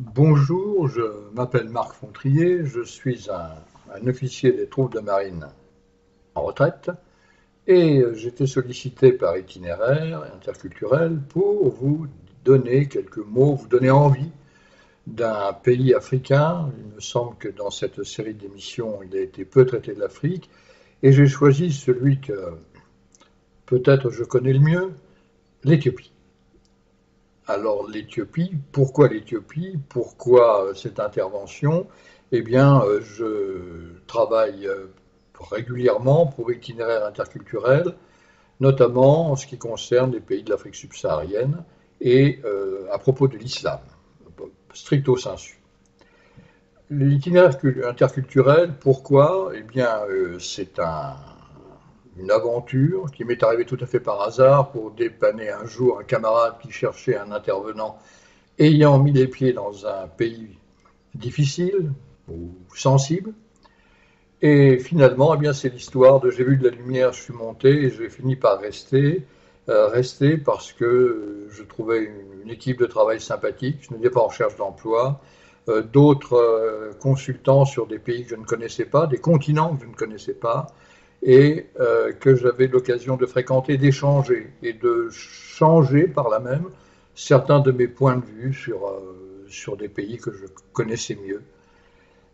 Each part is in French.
Bonjour, je m'appelle Marc Fontrier, je suis un officier des troupes de marine en retraite et j'ai été sollicité par Itinéraire interculturel pour vous donner quelques mots, vous donner envie d'un pays africain. Il me semble que dans cette série d'émissions, il a été peu traité de l'Afrique et j'ai choisi celui que peut-être je connais le mieux, l'Éthiopie. Alors l'Éthiopie, pourquoi l'Éthiopie? Pourquoi cette intervention? Eh bien, je travaille régulièrement pour Itinéraire interculturel, notamment en ce qui concerne les pays de l'Afrique subsaharienne et à propos de l'islam, stricto sensu. L'itinéraire interculturel, pourquoi? Eh bien, c'est une aventure qui m'est arrivée tout à fait par hasard pour dépanner un jour un camarade qui cherchait un intervenant ayant mis les pieds dans un pays difficile ou sensible. Et finalement, eh bien, c'est l'histoire de j'ai vu de la lumière, je suis monté et j'ai fini par rester parce que je trouvais une équipe de travail sympathique. Je n'étais pas en recherche d'emploi. D'autres consultants sur des pays que je ne connaissais pas, des continents que je ne connaissais pas, et que j'avais l'occasion de fréquenter, d'échanger et de changer par là même certains de mes points de vue sur des pays que je connaissais mieux.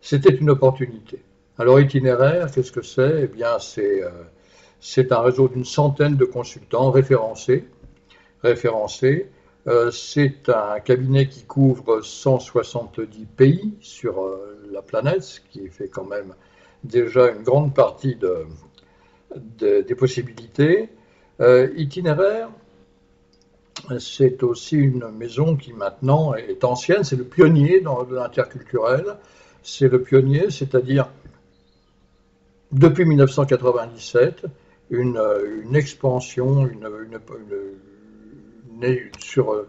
C'était une opportunité. Alors itinéraire, qu'est-ce que c'est? Eh bien, c'est un réseau d'une centaine de consultants référencés. C'est un cabinet qui couvre 170 pays sur la planète, ce qui fait quand même déjà une grande partie des possibilités. Itinéraire, c'est aussi une maison qui maintenant est ancienne, c'est le pionnier dans l'interculturel, c'est le pionnier, c'est-à-dire depuis 1997, une expansion sur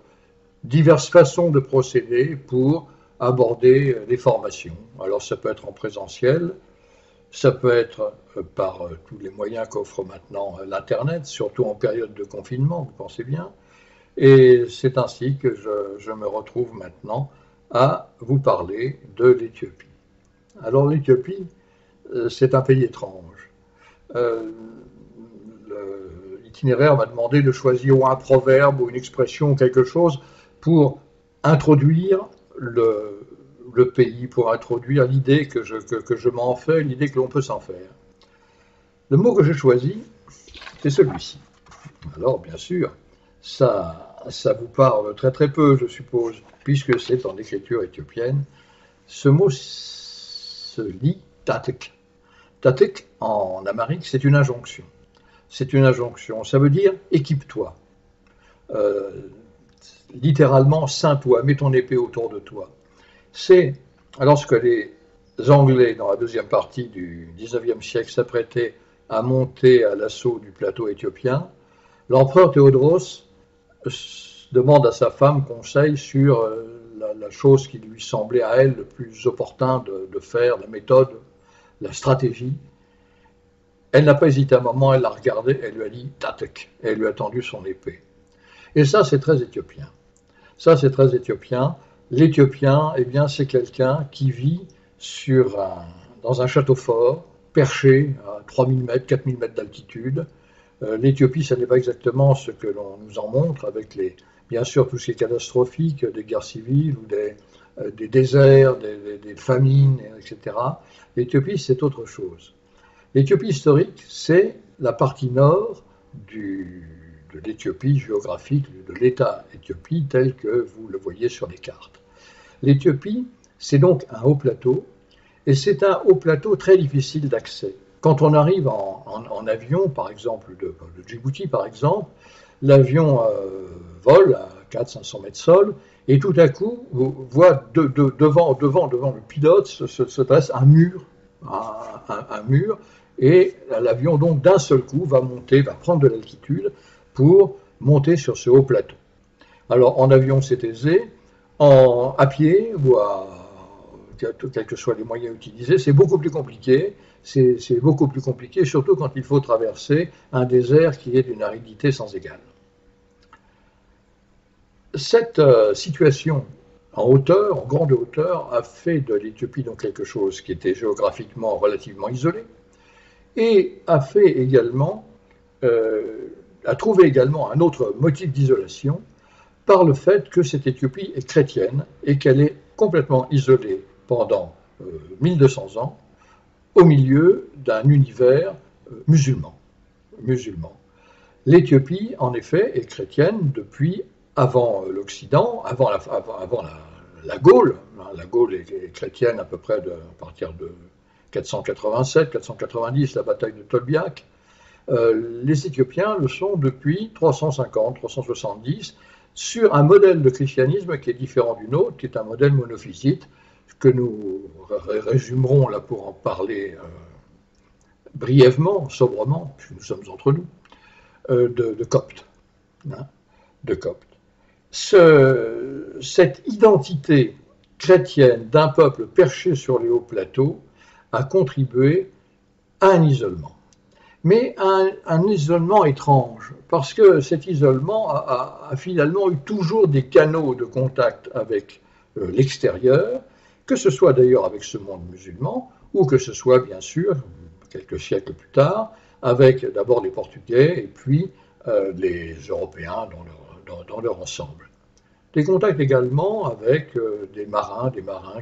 diverses façons de procéder pour aborder les formations. Alors ça peut être en présentiel, ça peut être par tous les moyens qu'offre maintenant l'Internet, surtout en période de confinement, vous pensez bien. Et c'est ainsi que je me retrouve maintenant à vous parler de l'Éthiopie. Alors l'Éthiopie, c'est un pays étrange. Euh, L'itinéraire m'a demandé de choisir ou un proverbe ou une expression ou quelque chose pour introduire le pays, pour introduire l'idée que je m'en fais, l'idée que l'on peut s'en faire. Le mot que j'ai choisi, c'est celui-ci. Alors, bien sûr, ça vous parle très très peu, je suppose, puisque c'est en écriture éthiopienne. Ce mot se lit tatek. Tatek, en amharique, c'est une injonction. C'est une injonction. Ça veut dire équipe-toi. Euh, Littéralement, ceins-toi, mets ton épée autour de toi. C'est lorsque les Anglais, dans la deuxième partie du XIXe siècle, s'apprêtaient à monter à l'assaut du plateau éthiopien, l'empereur Théodros demande à sa femme conseil sur la chose qui lui semblait à elle le plus opportun de faire, la méthode, la stratégie. Elle n'a pas hésité un moment, elle l'a regardé, elle lui a dit Tatek, et elle lui a tendu son épée. Et ça, c'est très éthiopien. Ça, c'est très éthiopien. L'Éthiopien, eh bien, c'est quelqu'un qui vit dans un château fort, perché à 3000 mètres, 4000 mètres d'altitude. L'Éthiopie, ça n'est pas exactement ce que l'on nous en montre, avec bien sûr tout ce qui est catastrophique, des guerres civiles ou des déserts, des famines, etc. L'Éthiopie, c'est autre chose. L'Éthiopie historique, c'est la partie nord de l'Éthiopie géographique, de l'État Éthiopie tel que vous le voyez sur les cartes. L'Éthiopie, c'est donc un haut plateau, et c'est un haut plateau très difficile d'accès. Quand on arrive en avion, par exemple, de Djibouti, par exemple, l'avion vole à 400-500 mètres sol, et tout à coup, vous voit devant le pilote se dresse un mur, un mur, et l'avion, donc, d'un seul coup, va prendre de l'altitude pour monter sur ce haut plateau. Alors, en avion, c'est aisé, à pied ou quels que soient les moyens utilisés, c'est beaucoup plus compliqué. C'est beaucoup plus compliqué, surtout quand il faut traverser un désert qui est d'une aridité sans égale. Cette situation en hauteur, en grande hauteur, a fait de l'Éthiopie donc quelque chose qui était géographiquement relativement isolé, et a fait également, a trouvé également un autre motif d'isolation par le fait que cette Éthiopie est chrétienne et qu'elle est complètement isolée pendant 1200 ans au milieu d'un univers musulman. L'Éthiopie, en effet, est chrétienne depuis avant l'Occident, avant la Gaule. La Gaule est chrétienne à peu près à partir de 487, 490, la bataille de Tolbiac. Les Éthiopiens le sont depuis 350, 370, sur un modèle de christianisme qui est différent du nôtre, qui est un modèle monophysite, que nous résumerons là pour en parler brièvement, sobrement, puisque nous sommes entre nous, de Coptes. Hein, de Coptes. Cette identité chrétienne d'un peuple perché sur les hauts plateaux a contribué à un isolement. Mais un isolement étrange, parce que cet isolement a finalement eu toujours des canaux de contact avec l'extérieur, que ce soit d'ailleurs avec ce monde musulman, ou que ce soit bien sûr, quelques siècles plus tard, avec d'abord les Portugais et puis les Européens dans leur ensemble. Des contacts également avec des marins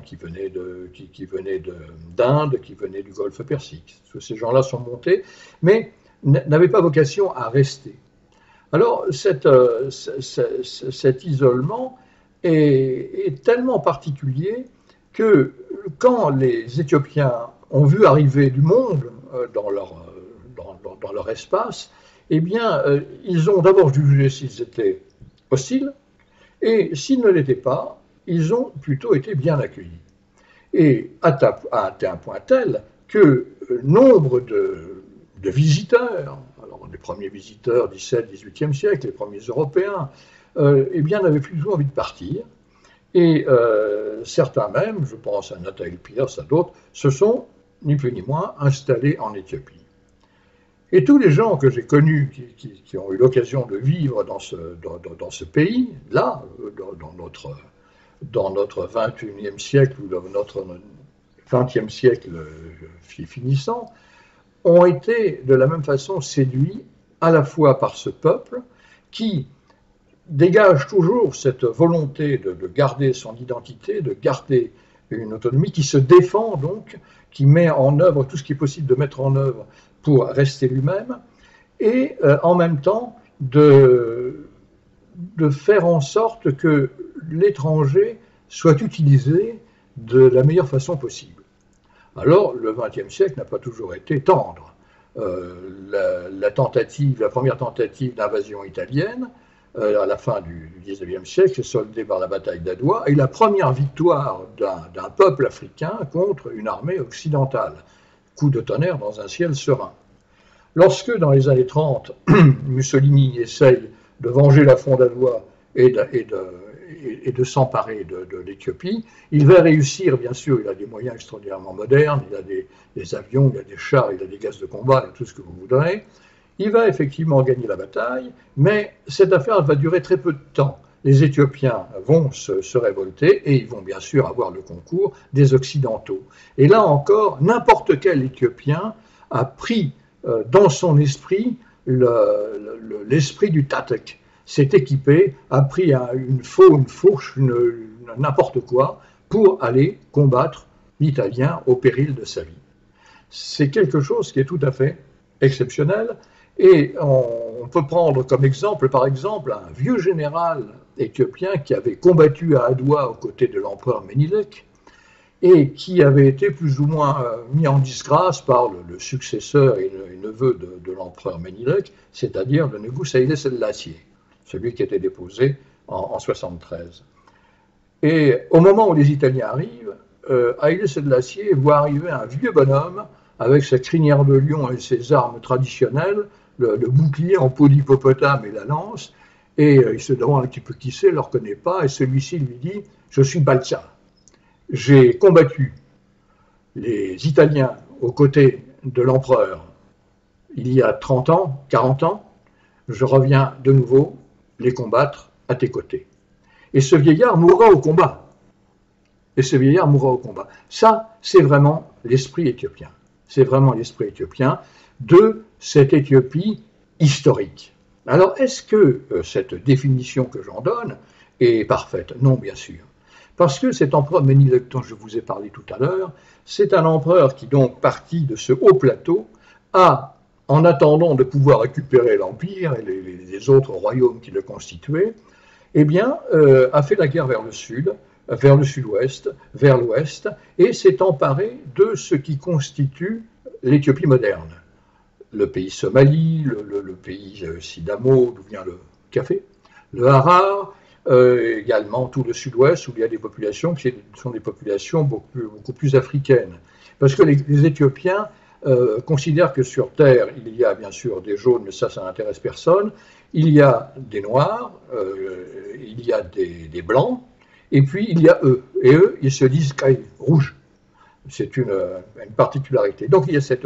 qui venaient d'Inde, qui venaient du Golfe Persique. Ces gens-là sont montés, mais n'avaient pas vocation à rester. Alors cet isolement est tellement particulier que quand les Éthiopiens ont vu arriver du monde dans leur espace, eh bien, ils ont d'abord jugé s'ils étaient hostiles, et s'ils ne l'étaient pas, ils ont plutôt été bien accueillis. Et à un point tel que nombre de visiteurs, alors les premiers visiteurs 17, 18e siècle, les premiers Européens, eh bien, n'avaient plus du tout envie de partir. Et certains même, je pense à Nathaniel Pierce, à d'autres, se sont, ni plus ni moins, installés en Éthiopie. Et tous les gens que j'ai connus, qui ont eu l'occasion de vivre dans ce pays, là, dans notre 21e siècle ou dans notre 20e siècle finissant, ont été de la même façon séduits à la fois par ce peuple qui dégage toujours cette volonté de garder son identité, de garder une autonomie, qui se défend donc, qui met en œuvre tout ce qui est possible de mettre en œuvre pour rester lui-même, et en même temps de faire en sorte que l'étranger soit utilisé de la meilleure façon possible. Alors, le XXe siècle n'a pas toujours été tendre. La première tentative d'invasion italienne, à la fin du XIXe siècle, est soldée par la bataille d'Adwa, et la première victoire d'un peuple africain contre une armée occidentale. Coup de tonnerre dans un ciel serein. Lorsque, dans les années 30, Mussolini essaye de venger l'affront d'Adwa et de s'emparer de l'Éthiopie, il va réussir, bien sûr, il a des moyens extraordinairement modernes, il a des avions, il a des chars, il a des gaz de combat, il a tout ce que vous voudrez. Il va effectivement gagner la bataille, mais cette affaire va durer très peu de temps. Les Éthiopiens vont se révolter et ils vont bien sûr avoir le concours des Occidentaux. Et là encore, n'importe quel Éthiopien a pris dans son esprit l'esprit du Tatek, s'est équipé, a pris une fourche, n'importe quoi, pour aller combattre l'Italien au péril de sa vie. C'est quelque chose qui est tout à fait exceptionnel. Et on peut prendre comme exemple, par exemple, un vieux général éthiopien qui avait combattu à Adwa aux côtés de l'empereur Ménilek et qui avait été plus ou moins mis en disgrâce par le successeur et le neveu de l'empereur Ménilek, c'est-à-dire le Négus Haïlé Selassie, celui qui était déposé en 73. Et au moment où les Italiens arrivent, Haïlé Selassie voit arriver un vieux bonhomme avec sa crinière de lion et ses armes traditionnelles, le bouclier en peau d'hippopotame et la lance, et il se demande un petit peu qui c'est, ne le reconnaît pas, et celui-ci lui dit « Je suis Balza. J'ai combattu les Italiens aux côtés de l'empereur il y a 30 ans, 40 ans, je reviens de nouveau les combattre à tes côtés. » Et ce vieillard mourra au combat. et ce vieillard mourra au combat. Ça, c'est vraiment l'esprit éthiopien. C'est vraiment l'esprit éthiopien de cette Éthiopie historique. Alors, est-ce que cette définition que j'en donne est parfaite? Non, bien sûr. Parce que cet empereur Ménilek dont je vous ai parlé tout à l'heure, c'est un empereur qui, donc, parti de ce haut plateau, a, en attendant de pouvoir récupérer l'Empire et les autres royaumes qui le constituaient, eh bien, a fait la guerre vers le sud, vers le sud-ouest, vers l'ouest, et s'est emparé de ce qui constitue l'Éthiopie moderne. Le pays Somalie, le pays Sidamo, d'où vient le café, le Harar, également tout le sud-ouest, où il y a des populations qui sont des populations beaucoup plus africaines. Parce que les Éthiopiens considèrent que sur Terre, il y a bien sûr des jaunes, mais ça n'intéresse personne, il y a des noirs, il y a des blancs, et puis il y a eux. Et eux, ils se disent rouges. C'est une particularité. Donc il y a cette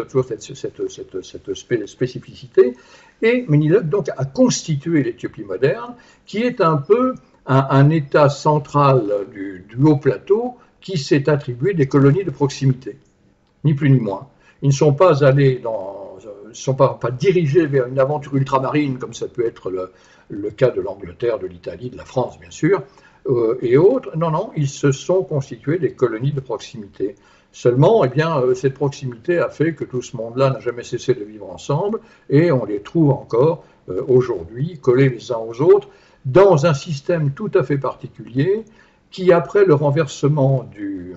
spécificité. Et Ménilek donc a constitué l'Éthiopie moderne, qui est un peu un État central du haut plateau qui s'est attribué des colonies de proximité, ni plus ni moins. Ils ne sont pas allés ne sont pas dirigés vers une aventure ultramarine, comme ça peut être le cas de l'Angleterre, de l'Italie, de la France, bien sûr, et autres. Non, non, ils se sont constitués des colonies de proximité. Seulement, eh bien, cette proximité a fait que tout ce monde-là n'a jamais cessé de vivre ensemble, et on les trouve encore aujourd'hui collés les uns aux autres, dans un système tout à fait particulier, qui, après le renversement du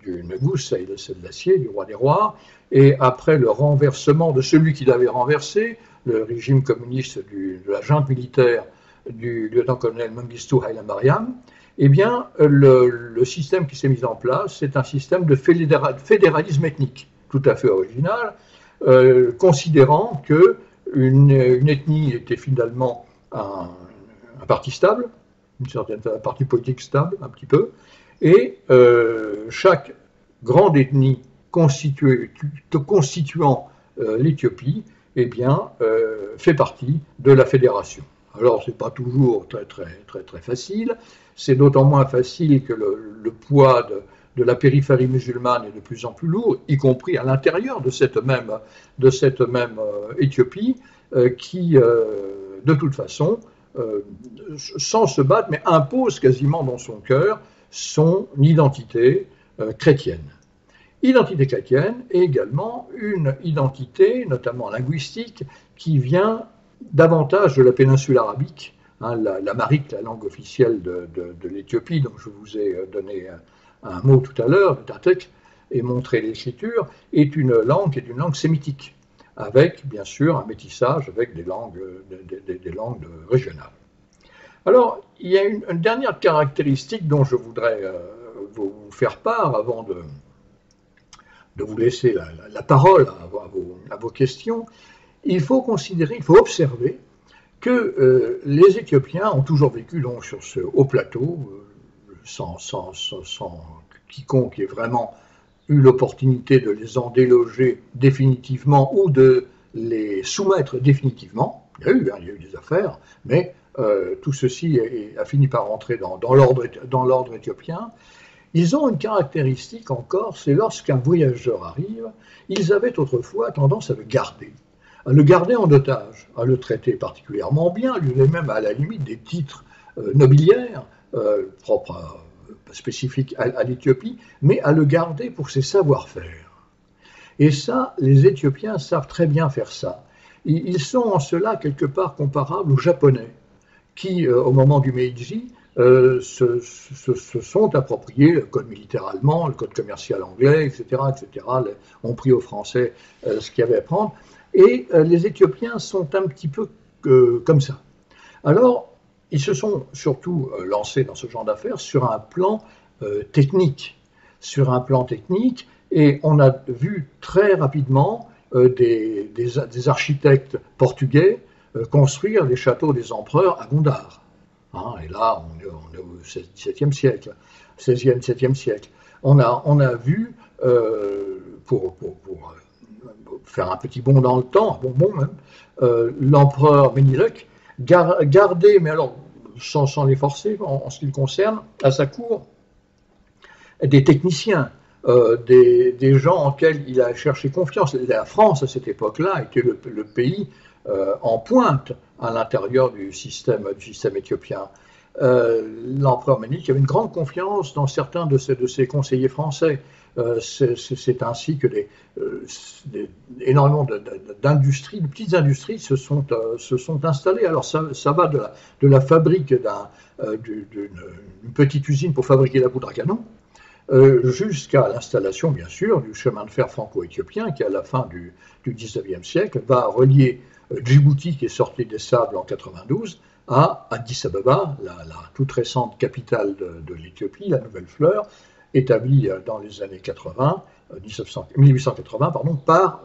Negus, Selassie, du roi des rois, et après le renversement de celui qui l'avait renversé, le régime communiste de la junte militaire du lieutenant-colonel Mengistu Haile Mariam, eh bien, le système qui s'est mis en place, c'est un système de fédéralisme ethnique, tout à fait original, considérant qu'une ethnie était finalement un parti stable, un parti politique stable, un petit peu, et chaque grande ethnie constituant l'Éthiopie, eh bien, fait partie de la fédération. Alors, ce n'est pas toujours très facile, c'est d'autant moins facile que le poids de la périphérie musulmane est de plus en plus lourd, y compris à l'intérieur de cette même Éthiopie, qui, de toute façon, sans se battre, mais impose quasiment dans son cœur son identité chrétienne. Identité chrétienne et également une identité, notamment linguistique, qui vient davantage de la péninsule arabique. L'amharique, la langue officielle de l'Éthiopie, dont je vous ai donné un mot tout à l'heure, le Tatek, et montré l'écriture, est une langue sémitique, avec bien sûr un métissage avec des langues régionales. Alors, il y a une dernière caractéristique dont je voudrais vous faire part avant de vous laisser la parole à vos questions. Il faut observer que les Éthiopiens ont toujours vécu donc sur ce haut plateau, sans quiconque ait vraiment eu l'opportunité de les en déloger définitivement ou de les soumettre définitivement. Il y a eu des affaires, mais tout ceci a fini par rentrer dans l'ordre éthiopien. Ils ont une caractéristique encore, c'est lorsqu'un voyageur arrive, ils avaient autrefois tendance à le garder en otage, à le traiter particulièrement bien, lui même à la limite des titres nobiliaires propres, spécifiques à l'Éthiopie, mais à le garder pour ses savoir-faire. Et ça, les Éthiopiens savent très bien faire ça. Ils sont en cela quelque part comparables aux Japonais, qui, au moment du Meiji, se sont appropriés le code militaire allemand, le code commercial anglais, etc., ont pris aux Français ce qu'il y avait à prendre. Et les Éthiopiens sont un petit peu comme ça. Alors, ils se sont surtout lancés dans ce genre d'affaires sur un plan technique. Et on a vu très rapidement des architectes portugais construire des châteaux des empereurs à Gondar. Et là, on est au XVIIe siècle, XVIe, XVIIe siècle. On a vu, pour faire un petit bond dans le temps, un bonbon même, l'empereur Ménilek garder, mais alors sans les forcer en ce qui le concerne, à sa cour, des techniciens, des gens en lesquels il a cherché confiance. La France, à cette époque-là, était le pays en pointe à l'intérieur du système éthiopien. L'empereur Ménilique avait une grande confiance dans certains de ses conseillers français. C'est ainsi que énormément d'industries, de petites industries se sont installées. Alors ça va de la fabrique d'une petite usine pour fabriquer la poudre à canon, jusqu'à l'installation, bien sûr, du chemin de fer franco-éthiopien qui, à la fin du XIXe siècle, va relier Djibouti, qui est sorti des sables en 92, à Addis Abeba, la toute récente capitale de l'Éthiopie, la nouvelle fleur, établie dans les années 1880 par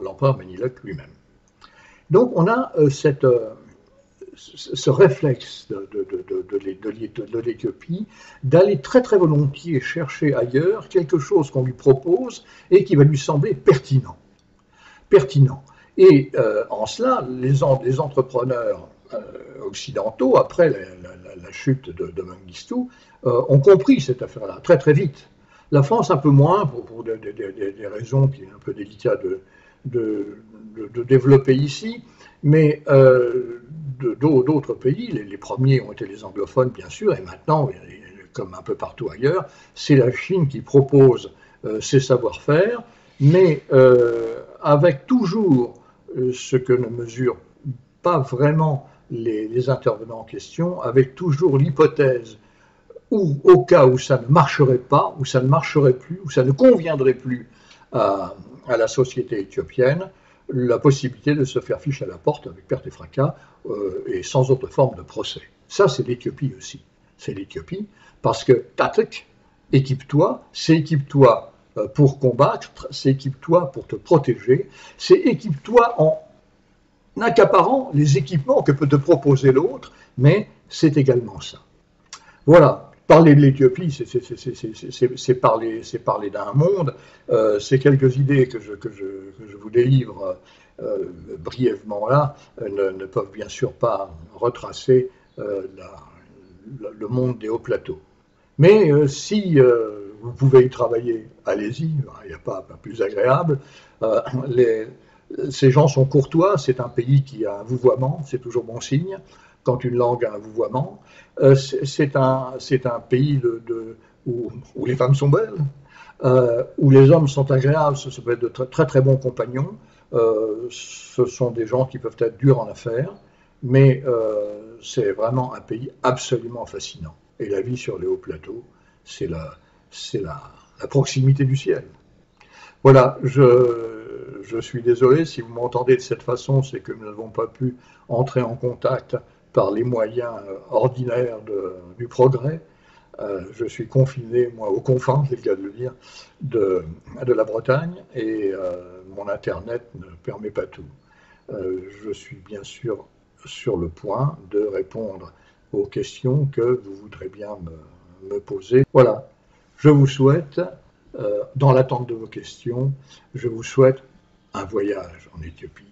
l'empereur Ménilique lui-même. Donc on a ce réflexe de l'Éthiopie d'aller très très volontiers chercher ailleurs quelque chose qu'on lui propose et qui va lui sembler pertinent. Et en cela, les entrepreneurs occidentaux, après la chute de Mengistu, ont compris cette affaire-là très très vite. La France un peu moins, pour des raisons qui sont un peu délicates de développer ici, mais d'autres pays, les premiers ont été les anglophones bien sûr, et maintenant, comme un peu partout ailleurs, c'est la Chine qui propose ses savoir-faire, mais avec toujours ce que ne mesurent pas vraiment les intervenants en question, avec toujours l'hypothèse où, au cas où ça ne marcherait pas, où ça ne marcherait plus, où ça ne conviendrait plus à la société éthiopienne, la possibilité de se faire fiche à la porte avec perte et fracas et sans autre forme de procès. Ça, c'est l'Éthiopie aussi. C'est l'Éthiopie parce que Tatek, équipe-toi, c'est équipe-toi pour combattre, c'est équipe-toi pour te protéger, c'est équipe-toi en accaparant les équipements que peut te proposer l'autre, mais c'est également ça. Voilà, parler de l'Éthiopie, c'est parler d'un monde, c'est quelques idées que je vous délivre brièvement là, ne peuvent bien sûr pas retracer le monde des hauts plateaux. Mais si vous pouvez y travailler, allez-y, il n'y a pas plus agréable. Ces gens sont courtois, c'est un pays qui a un vouvoiement, c'est toujours bon signe quand une langue a un vouvoiement. C'est un pays où les femmes sont belles, où les hommes sont agréables, ce peut être de très très bons compagnons. Ce sont des gens qui peuvent être durs en affaires, mais c'est vraiment un pays absolument fascinant. Et la vie sur les hauts plateaux, c'est la proximité du ciel. Voilà, je suis désolé, si vous m'entendez de cette façon, c'est que nous n'avons pas pu entrer en contact par les moyens ordinaires du progrès. Je suis confiné, moi, aux confins, c'est le cas de le dire, de la Bretagne, et mon Internet ne permet pas tout. Je suis bien sûr sur le point de répondre aux questions que vous voudrez bien me poser. Voilà, je vous souhaite, dans l'attente de vos questions, je vous souhaite un voyage en Éthiopie.